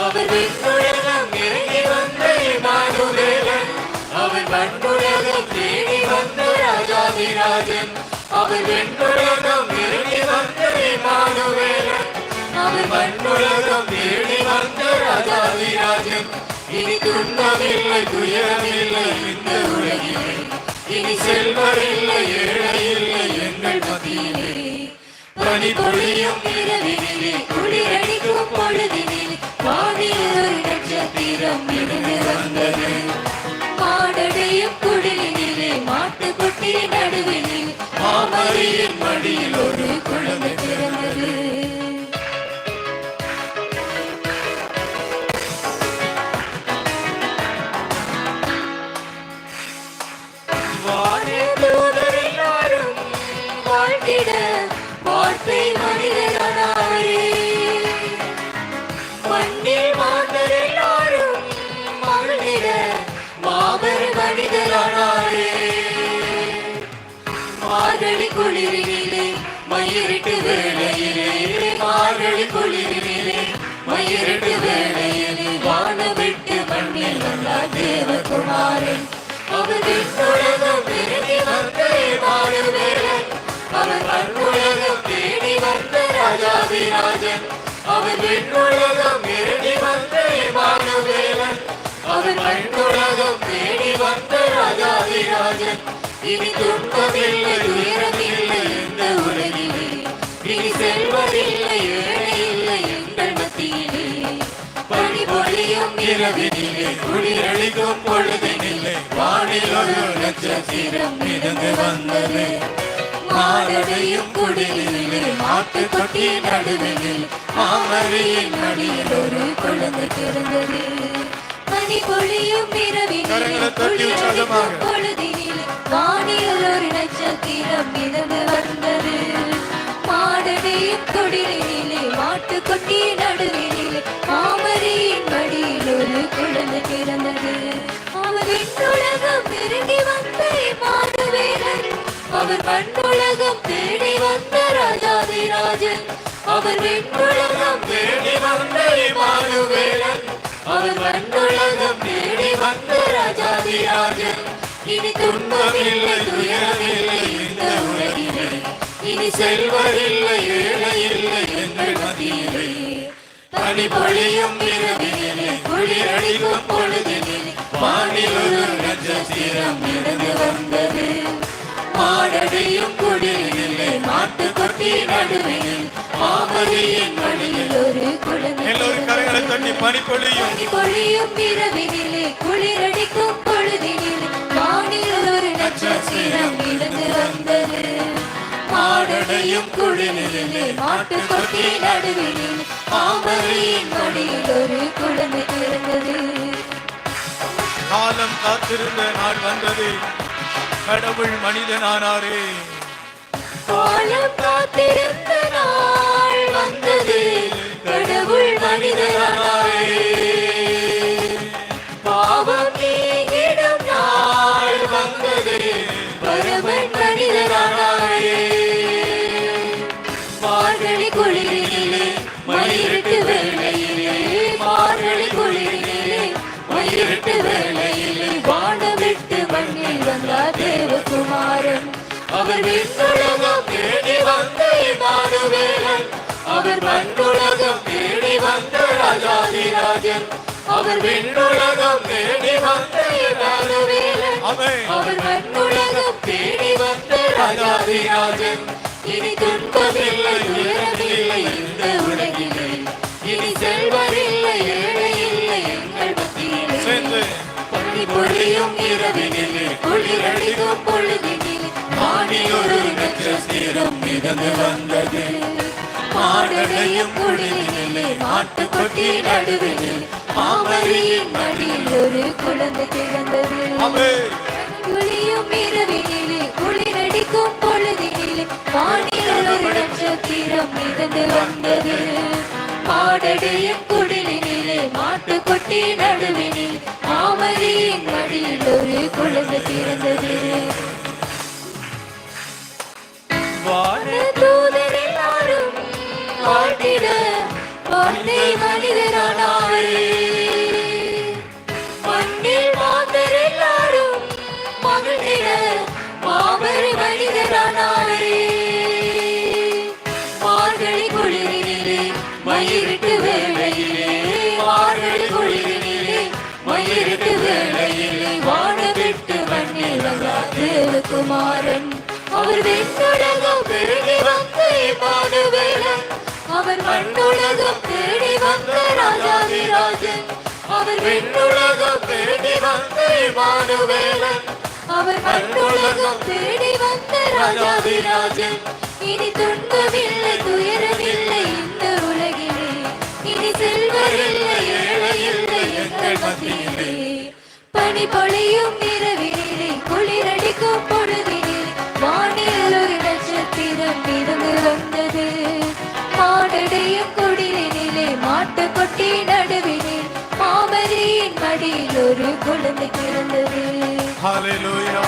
அவர் விண்ணுலகம் இறங்கி வந்த இமானுவேலன், அவர் மண்ணுலகம் தேடி வந்த ராஜாதிராஜன். அவர் விண்ணுலகம் இறங்கி வந்த இமானுவேலன், அவர் மண்ணுலகம் தேடி வந்த ராஜாதிராஜன். இனி துன்பமில்லை துயரமில்லை இந்த உலகிலே, இனி செல்வரில்லை ஏழை இல்லை எங்கள் மத்தியிலே. பனி பொழியும் இரவினிலே குளிரடிக்கும் பொழுதினிலே வானில் ஒரு நட்சத்திரம் இருந்து வந்தது. மாடடையும் குடிலினிலே மாட்டுக்குட்டி நடுவினிலே மாமரியின் மடியில் ஒரு குழந்தை பிறந்தது. வார்த்தை மனிதரானாரே, மண்ணில் மாந்தர் எல்லாரும் மகிழ்ந்திட மாபெரும் மனிதரானாரே. மார்கழி குளிரினிலே மயிரிட்டு வேளையிலே, மார்கழி குளிரினிலே மயிரிட்டு வேளையிலே வானவிட்டு மண்ணில் வந்தார் தேவகுமாரன். அவர் விண்ணுலகம் இறங்கி வந்த இமானுவேலன், அவர் மண்ணுலகம் தேடி வந்த ராஜாதிராஜன். அவர் விண்ணுலகம் இறங்கி வந்த இமானுவேலன், அவர் மண்ணுலகம் தேடி வந்த ராஜாதிராஜன். இனி துன்பமில்லை துயரமில்லை இந்த உலகிலே, இனி செல்வதில்லை ஏழை இல்லை எங்கள் மத்தியிலே. பனி பொழியும் இரவினிலே குளிரடிக்கும் பொழுதினிலே வானில் ஒரு நட்சத்திரம் மிதந்து வந்தது. மாடடையும் குடிலிலே மாட்டுக்கொட்டி நடுவினில் மாமரியின் மடியில் ஒரு குழந்தை பிறந்தது. பனி பொழியும் இரவினிலே குளிரடிக்கும் பொழுதினிலே வானில் ஒரு நட்சத்திரம் மிதந்து வந்தது. மாடடையும் குடிலிலே மாட்டுக்கொட்டி நடுவினிலே மாமரியின் மடியில் ஒரு குழந்தை பிறந்தது. அவர் விண்ணுலகம் இறங்கி வந்த இமானுவேலன், அவர் மண்ணுலகம் தேடி வந்த ராஜாதிராஜன். அவர் விண்ணுலகம் தேடி வந்த இமானுவேலன், அவர் மண்ணுலகம் தேடி வந்த ராஜாதிராஜன். இனி துன்பமில்லை துயரமில்லை இந்த உலகிலே, இனி செல்வரில்லை ஏழை இல்லை எங்கள் மத்தியிலே. பனி பொழியும் இரவினிலே குளிரடிக்கும் பொழுதினிலே வானில் ஒரு நட்சத்திரம் இருந்து வந்தது. மாடடையும் குடிலிலே மாட்டுக்கொட்டி நடுவினில் மாமரியின் மடியில் ஒரு குழந்தை. எல்லோரும் கரங்களை தட்டி பனி பொழியும் இரவினிலே குளிரடிக்கும் பொழுதினிலே வானில் ஒரு நட்சத்திரம் இருந்து வந்தது. மாடடையும் குடிலிலே மாட்டுக்கொட்டி நடுவினில் மாமரியின் மடியில் ஒரு குழந்தை பிறந்தது. காலம் காத்திருந்த நாள் வந்தது, கடவுள் மனிதனானாரே. காலம் காத்திருந்த நாள் வந்தது, கடவுள் மனிதனானாரே. பாவம் நீங்கிடும் நாள் வந்தது, பரமன் மனிதனானாரே. மார்கழி குளிரினிலே மயிரிட்டு வேளையிலே, மார்கழி குளிரினிலே மயிரிட்டு வேளையிலே வானவிட்டு மண்ணில் வந்தார் தேவகுமாரன். அவர் விண்ணுலகம் தேடி வந்த இமானுவேலன், அவர் மண்ணுலகம் தேடி வந்த ராஜாதிராஜன். அவர் விண்ணுலகம் தேடி வந்த இமானுவேலன், அவர் மண்ணுலகம் தேடி வந்த ராஜாதிராஜன். இனி துன்பமில்லை துயரமில்லை இந்த உலகிலே, இனி செல்வரில்லை ஏழை இல்லை எங்கள் மத்தியிலே. பனி பொழியும் இரவினிலே குளிரடிக்கும் பொழுதினிலே வானில் ஒரு நட்சத்திரம் மிதந்து வந்தது. மாடடையும் குடிலினிலே மாட்டுக்கொட்டி நடுவினில் மாமரியின் மடியில் ஒரு குழந்தை பிறந்தது. பொழியும் இரவினிலே குளிரடிக்கும் பொழுதினிலே வானில் ஒரு நட்சத்திரம் மிதந்து வந்தது. மாடடையும் குடிலினிலே மாட்டுக்கொட்டி நடுவினில் மாமரியின் மடியில் ஒரு குழந்தை பிறந்தது. தூதர் எல்லாரும் வாழ்த்திட வார்த்தை மனிதரானாரே. வேளையிலே வானவிட்டு மண்ணில் வந்தார் தேவகுமாரன். அவர் விண்ணுலகம் பெருகி வந்த இம்மானுவேலன். அவர் மண்ணுலகம் தேடி வந்த ராஜாதிராஜன். அவர் விண்ணுலகம் தேடி வந்த இம்மானுவேலன். அவர் மண்ணுலகம் தேடி வந்த ராஜாதிராஜன். இனி துன்பமில்லை துயரமில்லை இந்த உலகிலே. இனி செல்வரில்லை ஏழை இல்லை எங்கள் மத்தியிலே. பனி பொழியும் இரவினிலே குளிரடிக்கும் பொழுதினிலே வானில் ஒரு நட்சத்திரம் மிதந்து வந்தது. மாடடையும் குடிலினிலே மாட்டு கொட்டி நடுவினில் மாமரியின் மடியில் ஒரு குழந்தை பிறந்தது. ஹல்லேலூயா.